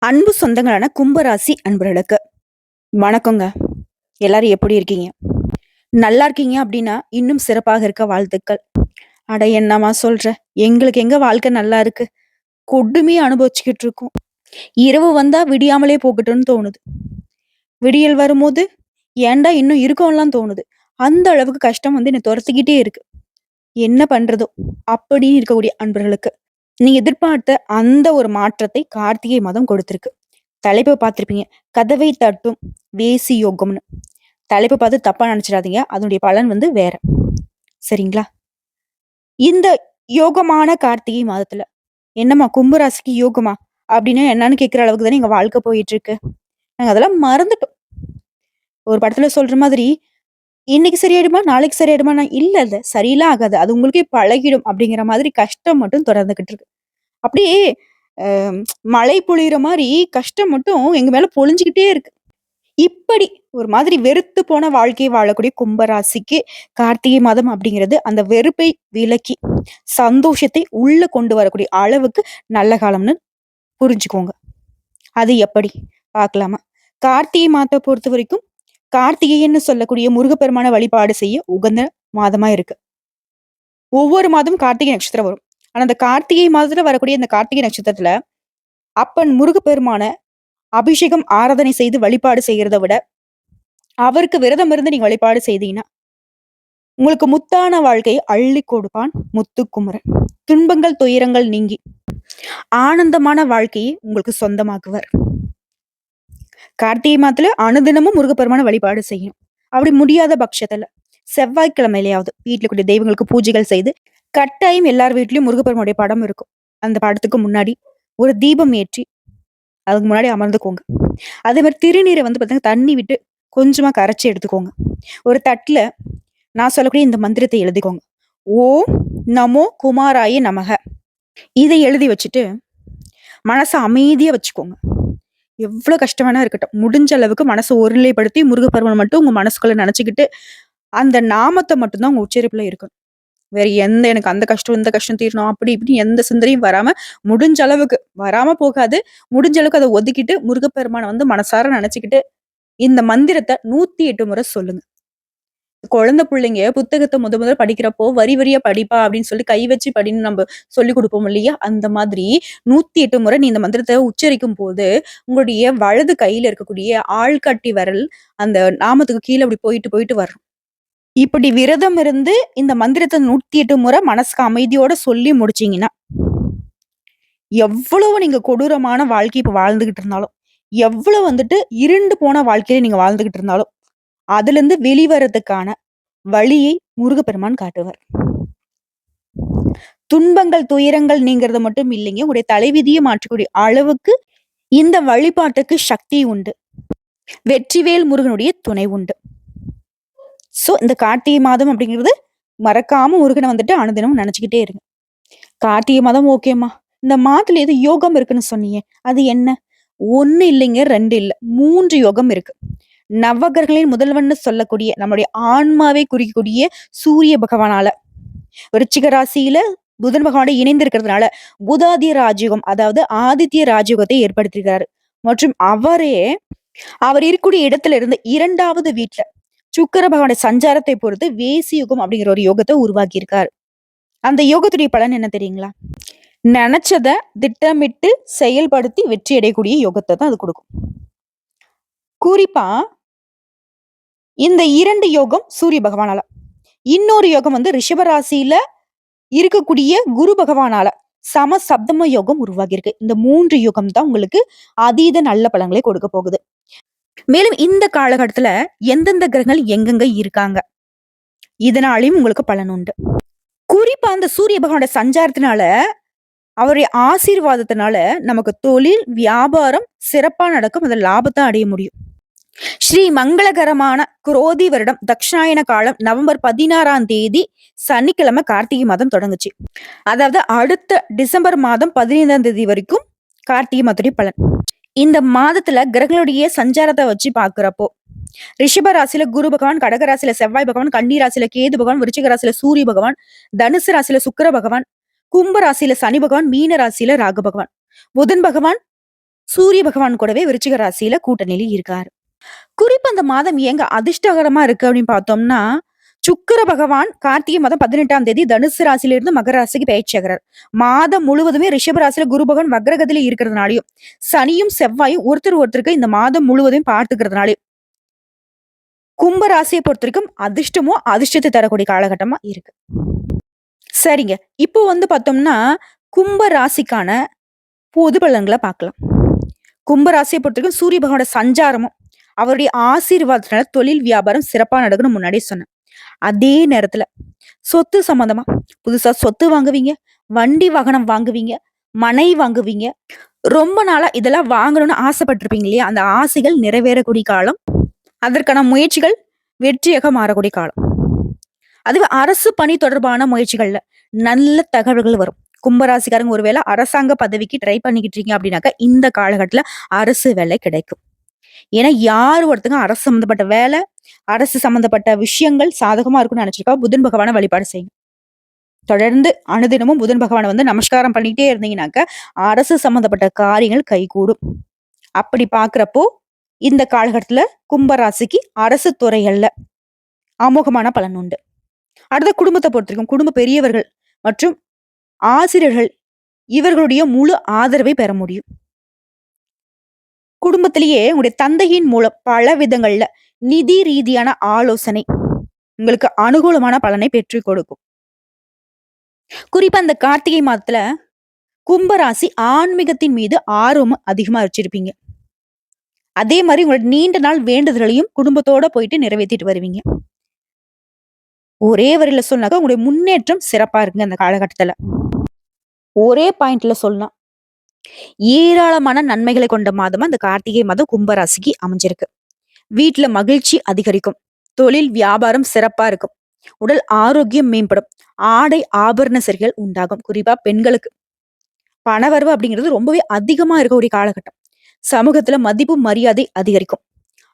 அன்பு சொந்தங்களான கும்பராசி அன்பர்களுக்கு வணக்கங்க. எல்லாரும் எப்படி இருக்கீங்க? நல்லா இருக்கீங்க அப்படின்னா இன்னும் சிறப்பாக இருக்க வாழ்த்துக்கள். அட என்னம்மா சொல்ற? எங்களுக்கு எங்க வாழ்க்கை நல்லா இருக்கு. கொடுமையா அனுபவிச்சுக்கிட்டு இருக்கோம். இரவு வந்தா விடியாமலே போகட்டும்னு தோணுது. விடியல் வரும்போது ஏன்டா இன்னும் இருக்கோம்லாம் தோணுது. அந்த அளவுக்கு கஷ்டம் என்னை துரத்திக்கிட்டே இருக்கு. என்ன பண்றதோ அப்படின்னு இருக்கக்கூடிய அன்பர்களுக்கு நீங்க எதிர்பார்த்த அந்த ஒரு மாற்றத்தை கார்த்திகை மாதம் கொடுத்திருக்கு. தலைப்பை பார்த்திருப்பீங்க. கதவை தட்டும் வேசி யோகம்னு. தலைப்பை பார்த்து தப்பா நினைச்சிடாதீங்க. அதனுடைய பலன் வேற. சரிங்களா? இந்த யோகமான கார்த்திகை மாதத்துல என்னம்மா கும்பராசிக்கு யோகமா அப்படின்னு என்னன்னு கேட்கிற அளவுக்கு தானே எங்க வாழ்க்கை போயிட்டு இருக்கு. நாங்க அதெல்லாம் மறந்துட்டோம். ஒரு படத்துல சொல்ற மாதிரி இன்னைக்கு சரியாயிடுமா நாளைக்கு சரியாயிடுமா இல்ல இல்ல சரியெல்லாம் ஆகாது. அது உங்களுக்கே பழகிடும் அப்படிங்கிற மாதிரி கஷ்டம் மட்டும் தொடர்ந்துகிட்டு இருக்கு. அப்படியே அஹ் மழை பொழியிற மாதிரி கஷ்டம் மட்டும் எங்க மேல பொழிஞ்சுக்கிட்டே இருக்கு. இப்படி ஒரு மாதிரி வெறுத்து போன வாழ்க்கையை வாழக்கூடிய கும்பராசிக்கு கார்த்திகை மாதம் அப்படிங்கிறது அந்த வெறுப்பை விலக்கி சந்தோஷத்தை உள்ள கொண்டு வரக்கூடிய அளவுக்கு நல்ல காலம்னு புரிஞ்சுக்கோங்க. அது எப்படி பார்க்கலாமா? கார்த்திகை மாதத்தை பொறுத்த வரைக்கும் கார்த்திகைன்னு சொல்லக்கூடிய முருகப்பெருமான வழிபாடு செய்ய உகந்த மாதமா இருக்கு. ஒவ்வொரு மாதமும் கார்த்திகை நட்சத்திரம் வரும். ஆனா அந்த கார்த்திகை மாதத்துல வரக்கூடிய இந்த கார்த்திகை நட்சத்திரத்துல அப்பன் முருகப்பெருமான அபிஷேகம் ஆராதனை செய்து வழிபாடு செய்யறதை விட அவருக்கு விரதம் இருந்து நீங்க வழிபாடு செய்தீங்கன்னா உங்களுக்கு முத்தான வாழ்க்கையை அள்ளி கொடுப்பான் முத்துக்குமரன். துன்பங்கள் துயரங்கள் நீங்கி ஆனந்தமான வாழ்க்கையை உங்களுக்கு சொந்தமாக்குவார். கார்த்திகை மாதத்துல அனுதினமும் முருகப்பெருமான வழிபாடு செய்யணும். அப்படி முடியாத பட்சத்துல செவ்வாய்க்கிழமையிலையாவது வீட்டுல கூடிய தெய்வங்களுக்கு பூஜைகள் செய்து கட்டாயம் எல்லார் வீட்லயும் முருகப்பெருமானுடைய படம் இருக்கும். அந்த படத்துக்கு முன்னாடி ஒரு தீபம் ஏற்றி அதுக்கு முன்னாடி அமர்ந்துக்கோங்க. அதே மாதிரி திருநீரை பாத்தீங்கன்னா தண்ணி விட்டு கொஞ்சமா கரைச்சி எடுத்துக்கோங்க. ஒரு தட்டுல நான் சொல்லக்கூடிய இந்த மந்திரத்தை எழுதிக்கோங்க. ஓம் நமோ குமாராய நமக. இதை எழுதி வச்சுட்டு மனசை அமைதியா வச்சுக்கோங்க. எவ்வளவு கஷ்டமானா இருக்கட்டும், முடிஞ்ச அளவுக்கு மனசை ஒருநிலைப்படுத்தி முருகப்பெருமான் மட்டும் உங்க மனசுக்குள்ள நினைச்சுக்கிட்டு அந்த நாமத்தை மட்டும்தான் உங்க உச்சரிப்புல இருக்கணும். வேற எந்த எனக்கு அந்த கஷ்டம் இந்த கஷ்டம் தீரணும் அப்படி இப்படி எந்த சிந்தனையும் வராம முடிஞ்ச அளவுக்கு வராம போகாது. முடிஞ்ச அளவுக்கு அதை ஒதுக்கிட்டு முருகப்பெருமானை மனசார நினைச்சுக்கிட்டு இந்த மந்திரத்தை 108 முறை சொல்லுங்க. குழந்தை பிள்ளைங்க புத்தகத்தை முதல்ல படிக்கிறப்போ வரி வரியா படிப்பா அப்படின்னு சொல்லி கை வச்சு படின்னு நம்ம சொல்லி கொடுப்போம் இல்லையா? அந்த மாதிரி 108 முறை நீ இந்த மந்திரத்தை உச்சரிக்கும் போது உங்களுடைய வலது கையில இருக்கக்கூடிய ஆள்காட்டி விரல் அந்த நாமத்துக்கு கீழே அப்படி போயிட்டு போயிட்டு வரும். இப்படி விரதம் இருந்து இந்த மந்திரத்தை 108 முறை மனசுக்கு அமைதியோட சொல்லி முடிச்சீங்கன்னா எவ்வளவு நீங்க கொடூரமான வாழ்க்கை இப்ப வாழ்ந்துகிட்டு இருந்தாலும், எவ்வளவு இருண்டு போன வாழ்க்கையில நீங்க வாழ்ந்துகிட்டு இருந்தாலும் அதுல இருந்து வெளிவரதுக்கான வழியை முருகப்பெருமான் காட்டுவார். துன்பங்கள் துயரங்கள் நீங்கிறது மட்டும் இல்லைங்க, உங்களுடைய தலைவிதியை மாற்றக்கூடிய அளவுக்கு இந்த வழிபாட்டுக்கு சக்தி உண்டு. வெற்றிவேல் முருகனுடைய துணை உண்டு. சோ இந்த கார்த்திகை மாதம் அப்படிங்கிறது மறக்காம முருகனை அனுதினம் நினைச்சுக்கிட்டே இருங்க. கார்த்திகை மாதம் ஓகேம்மா, இந்த மாதத்துல ஏதோ யோகம் இருக்குன்னு சொன்னீங்க, அது என்ன? 1 இல்லைங்க, 2 இல்ல, 3 யோகம் இருக்கு. நவகிரகங்களின் முதல்வன்னு சொல்லக்கூடிய நம்மளுடைய ஆன்மாவை குறிக்கக்கூடிய சூரிய பகவானால விருச்சிக ராசியில புதன் பகவானோட இணைந்திருக்கிறதுனால புதாதிய ராஜயோகம், அதாவது ஆதித்ய ராஜயோகத்தை ஏற்படுத்தியிருக்காரு. மற்றும் அவர் இருக்கக்கூடிய இடத்துல இருந்து 2வது வீட்டுல சுக்கிர பகவானுடைய சஞ்சாரத்தை பொறுத்து வேசி யோகம் அப்படிங்கிற ஒரு யோகத்தை உருவாக்கி இருக்காரு. அந்த யோகத்துடைய பலன் என்ன தெரியுங்களா? நினைச்சத திட்டமிட்டு செயல்படுத்தி வெற்றி அடையக்கூடிய யோகத்தை தான் அது கொடுக்கும். குறிப்பா இந்த 2 யோகம் சூரிய பகவானால, இன்னொரு யோகம் ரிஷபராசியில இருக்கக்கூடிய குரு பகவானால சம சப்தம யோகம் உருவாகி இருக்கு. இந்த 3 யோகம் தான் உங்களுக்கு அதீத நல்ல பலன்களை கொடுக்க போகுது. மேலும் இந்த காலகட்டத்துல எந்தெந்த கிரகங்கள் எங்கெங்க இருக்காங்க இதனாலையும் உங்களுக்கு பலன் உண்டு. குறிப்பா அந்த சூரிய பகவானோட சஞ்சாரத்தினால அவருடைய ஆசீர்வாதத்தினால நமக்கு தொழில் வியாபாரம் சிறப்பா நடக்கும். அதில் லாபத்தை அடைய முடியும். ஸ்ரீ மங்களகரமான குரோதி வருடம் தக்ஷாயன காலம் நவம்பர் 16ஆம் தேதி சனிக்கிழமை கார்த்திகை மாதம் தொடங்குச்சு. அதாவது அடுத்த டிசம்பர் மாதம் 15ஆம் தேதி வரைக்கும் கார்த்திகை மாதத்துடைய பலன். இந்த மாதத்துல கிரகங்களுடைய சஞ்சாரத்தை வச்சு பாக்குறப்போ ரிஷப ராசியில குரு பகவான், கடக ராசியில செவ்வாய் பகவான், கன்னி ராசியில கேது பகவான், விருச்சிக ராசியில சூரிய பகவான், தனுசு ராசியில சுக்கிர பகவான், கும்ப ராசியில சனி பகவான், மீன ராசியில ராகு பகவான், புதன் பகவான் சூரிய பகவான் கூடவே விருச்சிக ராசியில கூட்டணியில இருக்காரு. குறிப்பா அந்த மாதம் ஏங்க அதிர்ஷ்டகரமா இருக்கு அப்படின்னு பார்த்தோம்னா, சுக்கிர பகவான் கார்த்திகை மாதம் 18ஆம் தேதி தனுசு ராசியிலிருந்து மகர ராசிக்கு பயிற்சியாகிறார். மாதம் முழுவதுமே ரிஷப ராசியில குரு பகவான் வக்ரகதியில இருக்கிறதுனாலயும், சனியும் செவ்வாயும் ஒருத்தருக்கு இந்த மாதம் முழுவதும் பார்த்துக்கிறதுனாலயும், கும்ப ராசியை பொறுத்த வரைக்கும் அதிர்ஷ்டமும் அதிர்ஷ்டத்தை தரக்கூடிய காலகட்டமா இருக்கு. சரிங்க. இப்போ பார்த்தோம்னா, கும்ப ராசிக்கான பொது பலன்கள பார்க்கலாம். கும்ப ராசியை பொறுத்தவரைக்கும் சூரிய பகவானோட சஞ்சாரமும், அவருடைய ஆசீர்வாதத்தினால தொழில் வியாபாரம் சிறப்பா நடக்கும்னு முன்னாடியே சொன்னேன். அதே நேரத்துல சொத்து சம்பந்தமா புதுசா சொத்து வாங்குவீங்க, வண்டி வாகனம் வாங்குவீங்க, மனை வாங்குவீங்க. ரொம்ப நாளா இதெல்லாம் வாங்கணும்னு ஆசைப்பட்டிருப்பீங்க இல்லையா? அந்த ஆசைகள் நிறைவேறக்கூடிய காலம். அதற்கான முயற்சிகள் வெற்றியாக மாறக்கூடிய காலம். அதுவே அரசு பணி தொடர்பான முயற்சிகள்ல நல்ல தகவல்கள் வரும். கும்பராசிக்காரங்க ஒருவேளை அரசாங்க பதவிக்கு ட்ரை பண்ணிக்கிட்டு இருக்கீங்க அப்படின்னாக்கா இந்த காலகட்டத்துல அரசு வேலை கிடைக்கும். ஏன்னா யார் ஒருத்தங்க அரசு சம்பந்தப்பட்ட வேலை, அரசு சம்பந்தப்பட்ட விஷயங்கள் சாதகமா இருக்கும்னு நினைச்சிருக்கா புதன் பகவான வழிபாடு செய்யுங்க. தொடர்ந்து அனுதினமும் புதன் பகவானை நமஸ்காரம் பண்ணிட்டே இருந்தீங்கன்னாக்க அரசு சம்பந்தப்பட்ட காரியங்கள் கைகூடும். அப்படி பாக்குறப்போ இந்த காலகட்டத்துல கும்பராசிக்கு அரசு துறைகள்ல அமோகமான பலன் உண்டு. அடுத்த குடும்பத்தை பொறுத்திருக்கும் குடும்ப பெரியவர்கள் மற்றும் ஆசிரியர்கள் இவர்களுடைய முழு ஆதரவை பெற முடியும். குடும்பத்திலேயே உங்களுடைய தந்தையின் மூலம் பல விதங்கள்ல நிதி ரீதியான ஆலோசனை உங்களுக்கு அனுகூலமான பலனை பெற்றுக் கொடுக்கும். குறிப்பா இந்த கார்த்திகை மாதத்துல கும்பராசி ஆன்மீகத்தின் மீது ஆர்வம் அதிகமா வச்சிருப்பீங்க. அதே மாதிரி உங்களோட நீண்ட நாள் வேண்டுதலையும் குடும்பத்தோட போயிட்டு நிறைவேற்றிட்டு வருவீங்க. ஒரே வரியில சொன்னாக்க உங்களுடைய முன்னேற்றம் சிறப்பா இருக்குங்க அந்த காலகட்டத்துல. ஒரே பாயிண்ட்ல சொல்லலாம். ஏராளமான நன்மைகளை கொண்ட மாதமா இந்த கார்த்திகை மாதம் கும்பராசிக்கு அமைஞ்சிருக்கு. வீட்டுல மகிழ்ச்சி அதிகரிக்கும். தொழில் வியாபாரம் சிறப்பா இருக்கும். உடல் ஆரோக்கியம் மேம்படும். ஆடை ஆபரண சரிகள் உண்டாகும். குறிப்பா பெண்களுக்கு பணவரவு அப்படிங்கிறது ரொம்பவே அதிகமா இருக்கக்கூடிய காலகட்டம். சமூகத்துல மதிப்பு மரியாதை அதிகரிக்கும்.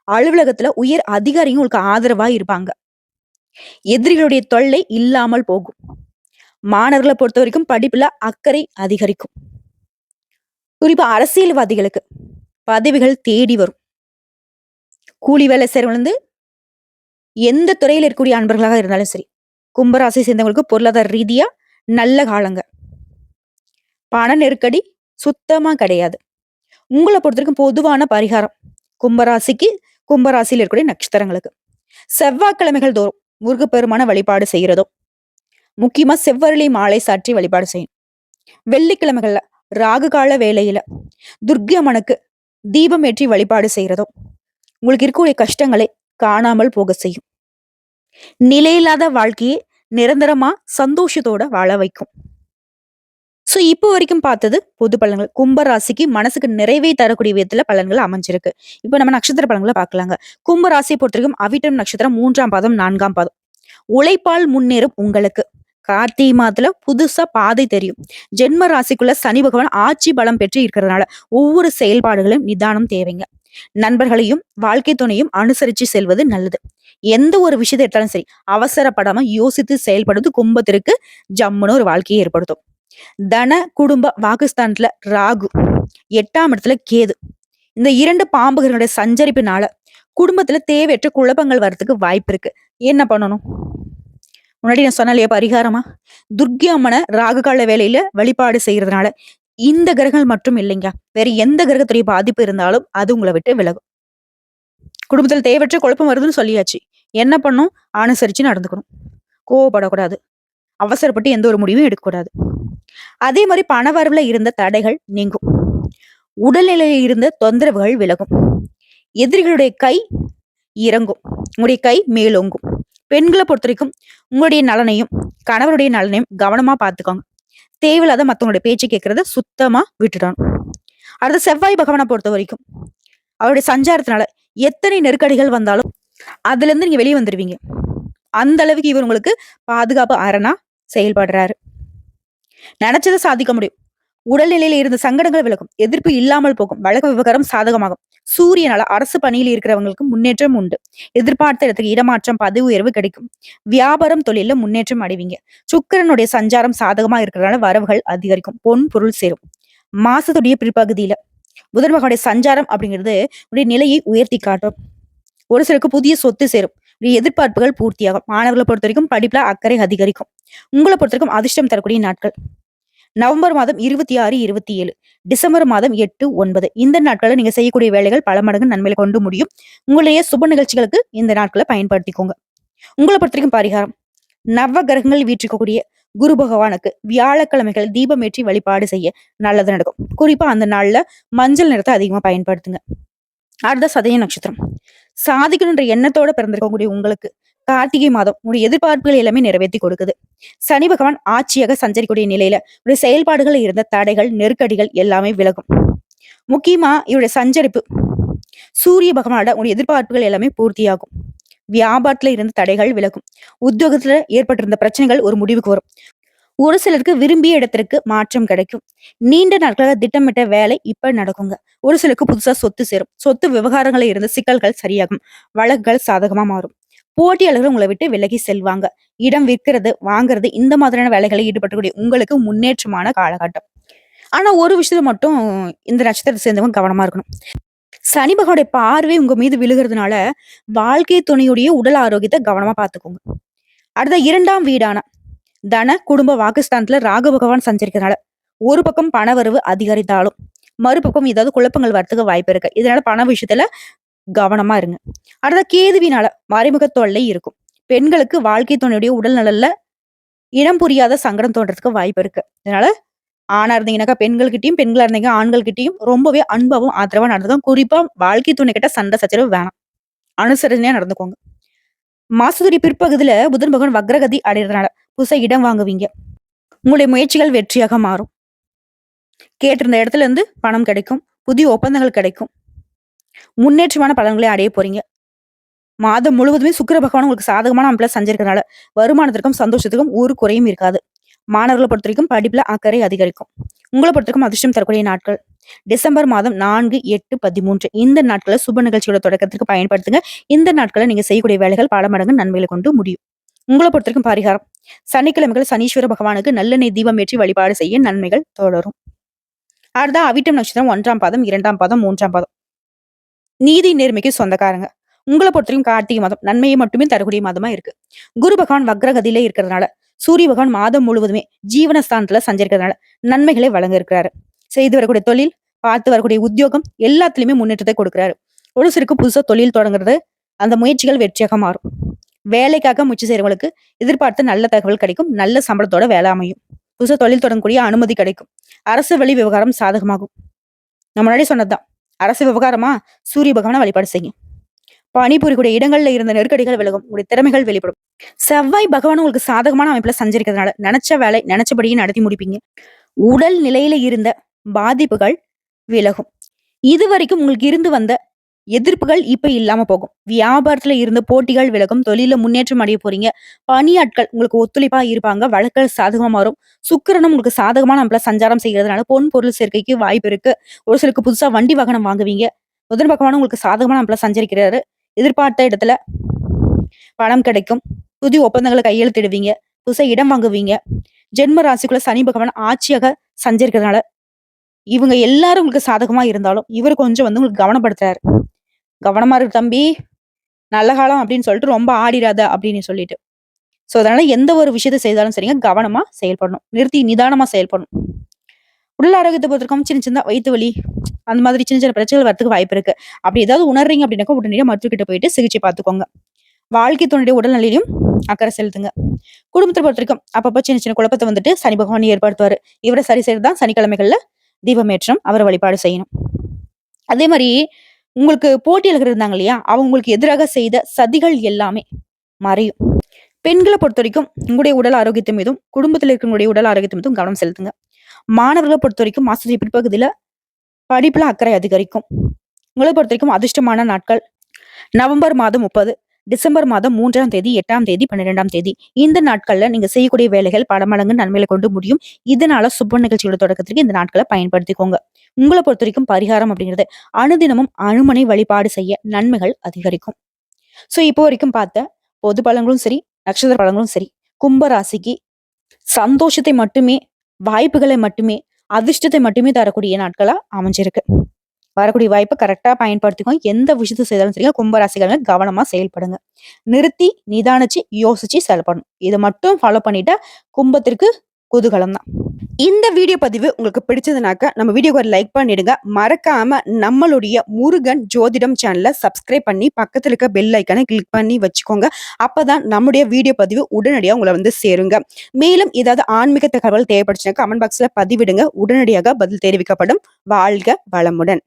அலுவலகத்துல உயர் அதிகாரியும் உங்களுக்கு ஆதரவா இருப்பாங்க. எதிரிகளுடைய தொல்லை இல்லாமல் போகும். மாணவர்களை பொறுத்த வரைக்கும் படிப்புல அக்கறை அதிகரிக்கும். குறிப்பா அரசியல்வாதிகளுக்கு பதவிகள் தேடி வரும். கூலி வேலை செய்றவங்க எந்த துறையில இருக்கக்கூடிய அன்பர்களாக இருந்தாலும் சரி, கும்பராசி சேர்ந்தவங்களுக்கு பொருளாதார ரீதியா நல்ல காலங்க. பண நெருக்கடி சுத்தமா கிடையாது. உங்களை பொறுத்த வரைக்கும் பொதுவான பரிகாரம் கும்பராசிக்கு, கும்பராசியில் இருக்கக்கூடிய நட்சத்திரங்களுக்கு செவ்வாய்க்கிழமைகள் தோறும் முருகப்பெருமான வழிபாடு செய்யறதோ, முக்கியமா செவ்வரளி மாலை சாற்றி வழிபாடு செய்யும். வெள்ளிக்கிழமைகள்ல ராகு கால வேளையில துர்க்கை அம்மனுக்கு தீபம் ஏற்றி வழிபாடு செய்யறதோ உங்களுக்கு இருக்கக்கூடிய கஷ்டங்களை காணாமல் போக செய்யும். நிலையில்லாத வாழ்க்கையை நிரந்தரமா சந்தோஷத்தோட வாழ வைக்கும். சோ இப்போ வரைக்கும் பார்த்தது பொது பலன்கள். கும்பராசிக்கு மனசுக்கு நிறைவை தரக்கூடிய விதத்துல பலன்கள் அமைஞ்சிருக்கு. இப்ப நம்ம நட்சத்திர பலன்களை பார்க்கலாங்க. கும்பராசியை பொறுத்த வரைக்கும் அவிட்டம் நட்சத்திரம் 3ஆம் பாதம் 4ஆம் பாதம். உழைப்பால் முன்னேறும் உங்களுக்கு கார்த்திகை மாதத்துல புதுசா பாதை தெரியும். ஜென்ம ராசிக்குள்ள சனி பகவான் ஆட்சி பலம் பெற்று இருக்கிறதுனால ஒவ்வொரு செயல்பாடுகளும் நிதானம் தேவைங்க. நண்பர்களையும் வாழ்க்கை துணையும் அனுசரிச்சு செல்வது நல்லது. எந்த ஒரு விஷயத்தை எடுத்தாலும் சரி அவசரப்படாம யோசித்து செயல்படுவது கும்பத்திற்கு ஜம்முன்னு ஒரு வாழ்க்கையை ஏற்படுத்தும். தன குடும்ப வாக்குஸ்தானத்துல ராகு, 8ஆம் இடத்துல கேது, இந்த 2 பாம்புகளுடைய சஞ்சரிப்பினால குடும்பத்துல தேவையற்ற குழப்பங்கள் வர்றதுக்கு வாய்ப்பு இருக்கு. என்ன பண்ணணும்? முன்னாடி நான் சொன்னாலே பரிகாரமா துர்க்கை அம்மனை ராகு கால வேலையில வழிபாடு செய்யறதுனால இந்த கிரகங்கள் மட்டும் இல்லைங்க, வேற எந்த கிரகத்துடைய பாதிப்பு இருந்தாலும் அது உங்களை விட்டு விலகும். குடும்பத்துல தேவையற்ற குழப்பம் வருதுன்னு சொல்லியாச்சு. என்ன பண்ணும்? அனுசரிச்சு நடந்துக்கணும். கோவப்படக்கூடாது. அவசரப்பட்டு எந்த ஒரு முடிவும் எடுக்கக்கூடாது. அதே மாதிரி பணவரவுல இருந்த தடைகள் நீங்கும். உடல்நிலையில் இருந்த தொந்தரவுகள் விலகும். எதிரிகளுடைய கை இறங்கும். உங்களுடைய கை மேலோங்கும். பெண்களை பொறுத்த வரைக்கும் உங்களுடைய நலனையும் கணவருடைய நலனையும் கவனமா பார்த்துக்கோங்க. தேவையில்லாத மத்தவங்களுடைய பேச்சு கேட்கறத சுத்தமா விட்டுடணும். அடுத்த செவ்வாய் பகவானை பொறுத்த வரைக்கும் அவருடைய சஞ்சாரத்தினால எத்தனை நெருக்கடிகள் வந்தாலும் அதுல இருந்து நீங்க வெளியே வந்துருவீங்க. அந்த அளவுக்கு இவர் உங்களுக்கு பாதுகாப்பு அரணா செயல்படுறாரு. நினைச்சதை சாதிக்க முடியும். உடல்நிலையில இருந்த சங்கடங்கள் விலகும். எதிர்ப்பு இல்லாமல் போகும். வழக்கு விவகாரம் சாதகமாகும். சூரியனால அரசு பணியில் இருக்கிறவங்களுக்கு முன்னேற்றம் உண்டு. எதிர்பார்த்த இடத்துக்கு இடமாற்றம், பதவி உயர்வு கிடைக்கும். வியாபாரம் தொழில முன்னேற்றம் அடைவீங்க. சுக்கிரனுடைய சஞ்சாரம் சாதகமா இருக்கிறதுனால வரவுகள் அதிகரிக்கும். பொன் பொருள் சேரும். மாசத்துடைய பிற்பகுதியில புதன் பகவானுடைய சஞ்சாரம் அப்படிங்கிறது உடைய நிலையை உயர்த்தி காட்டும். ஒரு சிலருக்கு புதிய சொத்து சேரும். உடைய எதிர்பார்ப்புகள் பூர்த்தியாகும். மாணவர்களை பொறுத்த வரைக்கும் படிப்புல அக்கறை அதிகரிக்கும். உங்களை பொறுத்த வரைக்கும் அதிர்ஷ்டம் தரக்கூடிய நாட்கள் நவம்பர் மாதம் 26, 27, டிசம்பர் மாதம் 8, 9 இந்த நாட்களை நீங்க செய்யக்கூடிய வேலைகள் பல மடங்கு நன்மையில கொண்டு முடியும். உங்களுடைய சுப நிகழ்ச்சிகளுக்கு இந்த நாட்களை பயன்படுத்திக்கோங்க. உங்களை பொறுத்த வரைக்கும் பரிகாரம் நவ கிரகங்கள் வீற்றிருக்கக்கூடிய குரு பகவானுக்கு வியாழக்கிழமைகள் தீபமேற்றி வழிபாடு செய்ய நல்லது நடக்கும். குறிப்பா அந்த நாள்ல மஞ்சள் நிறத்தை அதிகமா பயன்படுத்துங்க. அடுத்த சதய நட்சத்திரம் சாதிக்கணுன்ற எண்ணத்தோட பிறந்திருக்கக்கூடிய உங்களுக்கு கார்த்திகை மாதம் உங்களுடைய எதிர்பார்ப்புகள் எல்லாமே நிறைவேற்றி கொடுக்குது. சனி பகவான் ஆட்சியாக சஞ்சரிக்கூடிய நிலையில உடைய செயல்பாடுகள் இருந்த தடைகள் நெருக்கடிகள் எல்லாமே விலகும். முக்கியமா இவருடைய சஞ்சரிப்பு சூரிய பகவானோட உடைய எதிர்பார்ப்புகள் எல்லாமே பூர்த்தியாகும். வியாபாரத்துல இருந்த தடைகள் விலகும். உத்தியோகத்துல ஏற்பட்டிருந்த பிரச்சனைகள் ஒரு முடிவுக்கு வரும். ஒரு சிலருக்கு விரும்பிய இடத்திற்கு மாற்றம் கிடைக்கும். நீண்ட நாட்களாக திட்டமிட்ட வேலை இப்ப நடக்குங்க. ஒரு சிலருக்கு புதுசா சொத்து சேரும். சொத்து விவகாரங்களை இருந்த சிக்கல்கள் சரியாகும். வழக்குகள் சாதகமா மாறும். போட்டியாளர்கள் உங்களை விட்டு விலகி செல்வாங்க. இடம் விற்கிறது வாங்குறது இந்த மாதிரியான வேலைகளை ஈடுபட்டக்கூடிய உங்களுக்கு முன்னேற்றமான காலகட்டம். ஆனா ஒரு விஷயத்துல மட்டும் இந்த நட்சத்திரத்தை சேர்ந்தவங்க கவனமா இருக்கணும். சனி பகவானுடைய பார்வை உங்க மீது விழுகிறதுனால வாழ்க்கை துணையுடைய உடல் ஆரோக்கியத்தை கவனமா பார்த்துக்கோங்க. அடுத்த 2ஆம் வீடான தன குடும்ப வாக்குஸ்தானத்துல ராகு பகவான் சஞ்சரிக்கிறதுனால ஒரு பக்கம் பணவரவு அதிகரித்தாலும் மறுபக்கம் ஏதாவது குழப்பங்கள் வரத்துக்கு வாய்ப்பு இருக்கு. இதனால பண விஷயத்துல கவனமா இருங்க. அடுத்த கேதுவினால மறைமுக தொல்லை இருக்கும். பெண்களுக்கு வாழ்க்கை துணையுடைய உடல் நலன்ல இனம் புரியாத சங்கடம் தோன்றதுக்கு வாய்ப்பு இருக்கு. இதனால ஆணா இருந்தீங்கன்னாக்கா பெண்கள்கிட்டயும், பெண்களா இருந்தீங்க ஆண்கள்கிட்டயும் ரொம்பவே அன்பாவும் ஆதரவா நடந்துக்கும். குறிப்பா வாழ்க்கை துணை கிட்ட சண்டை சச்சரவு வேணாம். அனுசரணையா நடந்துக்கோங்க. மாசத்துடைய பிற்பகுதியில புதன் பகவான் வக்ரகதி அடைறதுனால புதுசா இடம் வாங்குவீங்க. உங்களுடைய முயற்சிகள் வெற்றியாக மாறும். கேட்டிருந்த இடத்துல இருந்து பணம் கிடைக்கும். புதிய ஒப்பந்தங்கள் கிடைக்கும். முன்னேற்றமான பலன்களை அடைய போறீங்க. மாதம் முழுவதுமே சுக்கிர பகவான் உங்களுக்கு சாதகமான அமைப்புல சஞ்சரிக்கிறதுனால வருமானத்திற்கும் சந்தோஷத்துக்கும் ஒரு குறையும் இருக்காது. மாணவர்களை பொறுத்த வரைக்கும் படிப்புல அக்கறை அதிகரிக்கும். உங்களை பொறுத்த வரைக்கும் அதிர்ஷ்டம் தரக்கூடிய நாட்கள் டிசம்பர் மாதம் 4, 8, 13 இந்த நாட்களை சுப நிகழ்ச்சியோட தொடக்கத்திற்கு பயன்படுத்துங்க. இந்த நாட்களை நீங்க செய்யக்கூடிய வேலைகள் பல மடங்கு நன்மைகளை கொண்டு முடியும். உங்களை பொறுத்த வரைக்கும் பரிகாரம் சனிக்கிழமைகள் சனீஸ்வர பகவானுக்கு நல்லெண்ணெய் தீபம் ஏற்றி வழிபாடு செய்ய நன்மைகள் தொடரும். அடுத்த அவிட்டம் நட்சத்திரம் 1ஆம் பாதம் 2ஆம் பாதம் 3ஆம் பாதம் நீதி நேர்மைக்கு சொந்தக்காரங்க. உங்களை பொறுத்தவரைக்கும் கார்த்திகை மாதம் நன்மையை மட்டுமே தரக்கூடிய மாதமா இருக்கு. குரு பகவான் வக்ரகதியில இருக்கிறதுனால சூரிய பகவான் மாதம் முழுவதுமே ஜீவனஸ்தானத்துல சஞ்சரிக்கிறதுனால நன்மைகளை வழங்க இருக்கிறாரு. செய்து வரக்கூடிய தொழில் பார்த்து வரக்கூடிய உத்தியோகம் எல்லாத்துலயுமே முன்னேற்றத்தை கொடுக்கிறாரு. ஒரு சிலருக்கு புதுசா தொழில் தொடங்குறது அந்த முயற்சிகள் வெற்றியாக மாறும். வேலைக்காக முயற்சி செய்யறவங்களுக்கு எதிர்பார்த்த நல்ல தகவல் கிடைக்கும். நல்ல சம்பளத்தோட வேலை அமையும். புதுசா தொழில் தொடங்கக்கூடிய அனுமதி கிடைக்கும். அரசு வழி விவகாரம் சாதகமாகும். நம்ம முன்னாடி சொன்னதுதான் அரசு விவகாரமா சூரிய பகவானை வழிபாடு செய்யும். பணிபுரியக்கூடிய இடங்கள்ல இருந்த நெருக்கடிகள் விலகும். உங்களுடைய திறமைகள் வெளிப்படும். செவ்வாய் பகவான் உங்களுக்கு சாதகமான அமைப்புல சஞ்சரிக்கிறதுனால நினைச்ச வேலை நினைச்சபடியே நடத்தி முடிப்பீங்க. உடல் நிலையில இருந்த பாதிப்புகள் விலகும். இதுவரைக்கும் உங்களுக்கு இருந்து வந்த எதிர்ப்புகள் இப்ப இல்லாம போகும். வியாபாரத்துல இருந்த போட்டிகள் விலகும். தொழில முன்னேற்றம் அடைய போறீங்க. பணியாட்கள் உங்களுக்கு ஒத்துழைப்பா இருப்பாங்க. வழக்கல் சாதகமா மாறும். சுக்கிரனும் உங்களுக்கு சாதகமான அமைப்புல சஞ்சாரம் செய்யறதுனால பொன் பொருள் சேர்க்கைக்கு வாய்ப்பு இருக்கு. ஒரு சிலருக்கு புதுசா வண்டி வாகனம் வாங்குவீங்க. புதன் பகவானும் உங்களுக்கு சாதகமான அமைப்புல சஞ்சரிக்கிறாரு. எதிர்பார்த்த இடத்துல பணம் கிடைக்கும். புதிய ஒப்பந்தங்களை கையெழுத்திடுவீங்க. புதுசா இடம் வாங்குவீங்க. ஜென்ம ராசிக்குள்ள சனி பகவான் ஆட்சியாக சஞ்சரிக்கிறதுனால இவங்க எல்லாரும் உங்களுக்கு சாதகமா இருந்தாலும் இவர் கொஞ்சம் உங்களுக்கு கவனப்படுத்துறாரு. கவனமா இருக்கு தம்பி, நல்ல காலம் அப்படின்னு சொல்லிட்டு ரொம்ப ஆடிராத அப்படின்னு சொல்லிட்டு. சோ அதனால எந்த ஒரு விஷயத்த செய்தாலும் சரிங்க கவனமா செயல்படணும். நிறுத்தி நிதானமா செயல்படணும். உடல் ஆரோக்கியத்தை பொறுத்திருக்கும் சின்ன சின்ன வயிற்று வலி அந்த மாதிரி சின்ன சின்ன பிரச்சனைகள் வரதுக்கு வாய்ப்பு இருக்கு. அப்படி ஏதாவது உணர்றீங்க அப்படின்னாக்கா உடனடியாக மருத்துவக்கிட்ட போயிட்டு சிகிச்சை பார்த்துக்கோங்க. வாழ்க்கை துணையுடைய உடல்நிலையிலும் அக்கறை செலுத்துங்க. குடும்பத்தை பொறுத்திருக்கும் அப்பப்போ சின்ன சின்ன குழப்பத்தை சனி பகவான் ஏற்படுத்துவாரு. இவரை சரி செய்யறதுதான் சனிக்கிழமைகள்ல தீபமேற்றம் அவரை வழிபாடு செய்யணும். அதே மாதிரி உங்களுக்கு போட்டியாளர்கள் இருந்தாங்க இல்லையா, அவங்க உங்களுக்கு எதிராக செய்த சதிகள் எல்லாமே மறையும். பெண்களை பொறுத்த வரைக்கும் உங்களுடைய உடல் ஆரோக்கியத்தின் மீதும் குடும்பத்தில் இருக்கிறவங்களுடைய உடல் ஆரோக்கியத்தின் மீதும் கவனம் செலுத்துங்க. மாணவர்களை பொறுத்த வரைக்கும் மாசத்துடைய பிற்பகுதியில படிப்புல அக்கறை அதிகரிக்கும். உங்களை பொறுத்த வரைக்கும் அதிர்ஷ்டமான நாட்கள் நவம்பர் மாதம் 30, டிசம்பர் மாதம் 3ஆம் தேதி, 8ஆம் தேதி, 12ஆம் தேதி இந்த நாட்கள்ல நீங்க செய்யக்கூடிய வேலைகள் பல மடங்கு நன்மையில கொண்டு முடியும். இதனால சுப நிகழ்ச்சியோட தொடக்கத்திற்கு இந்த நாட்களை பயன்படுத்திக்கோங்க. உங்களை பொறுத்த வரைக்கும் பரிகாரம் அப்படிங்கிறது அனுதினமும் அனுமனை வழிபாடு செய்ய நன்மைகள் அதிகரிக்கும். சோ இப்போ வரைக்கும் பார்த்த பொது பலன்களும் சரி நட்சத்திர பலன்களும் சரி கும்பராசிக்கு சந்தோஷத்தை மட்டுமே வாய்ப்புகளை மட்டுமே அதிர்ஷ்டத்தை மட்டுமே தரக்கூடிய நாட்களா அமைஞ்சிருக்கு. வரக்கூடிய வாய்ப்பை கரெக்டா பயன்படுத்திக்கோங்க. எந்த விஷயத்த செய்தாலும் சரிங்க, கும்பராசிக்காரங்க கவனமா செயல்படுங்க. நிறுத்தி, நிதானிச்சு, யோசிச்சு செயல்படணும். இத மட்டும் ஃபாலோ பண்ணிட்டா கும்பத்திற்கு குதூகலம் தான். இந்த வீடியோ பதிவு உங்களுக்கு பிடிச்சதுனாக்க நம்ம வீடியோக்கு ஒரு லைக் பண்ணிடுங்க. மறக்காம நம்மளுடைய முருகன் ஜோதிடம் சேனலை சப்ஸ்கிரைப் பண்ணி பக்கத்துல இருக்க பெல் ஐக்கானை கிளிக் பண்ணி வச்சுக்கோங்க. அப்பதான் நம்முடைய வீடியோ பதிவு உடனடியாக உங்களை வந்து சேருங்க. மேலும் ஏதாவது ஆன்மீக தகவல் தேவைப்படுச்சுன்னா கமெண்ட் பாக்ஸ்ல பதிவிடுங்க. உடனடியாக பதில் தெரிவிக்கப்படும். வாழ்க வளமுடன்.